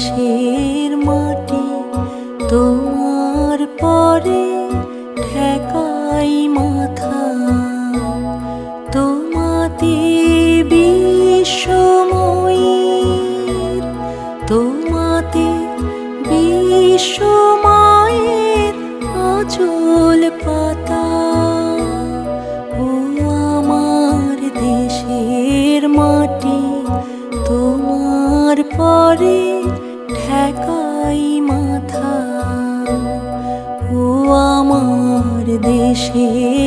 দেশের মাটি তোমার পরে ঠেকাই মাথা। তোমাতে বিশ্বময়ের, তোমাতে বিশ্বময়ের আঁচল পাতা। ও আমার দেশের মাটি তোমার পরে ঠেকাই মাথা। ও আমার দেশের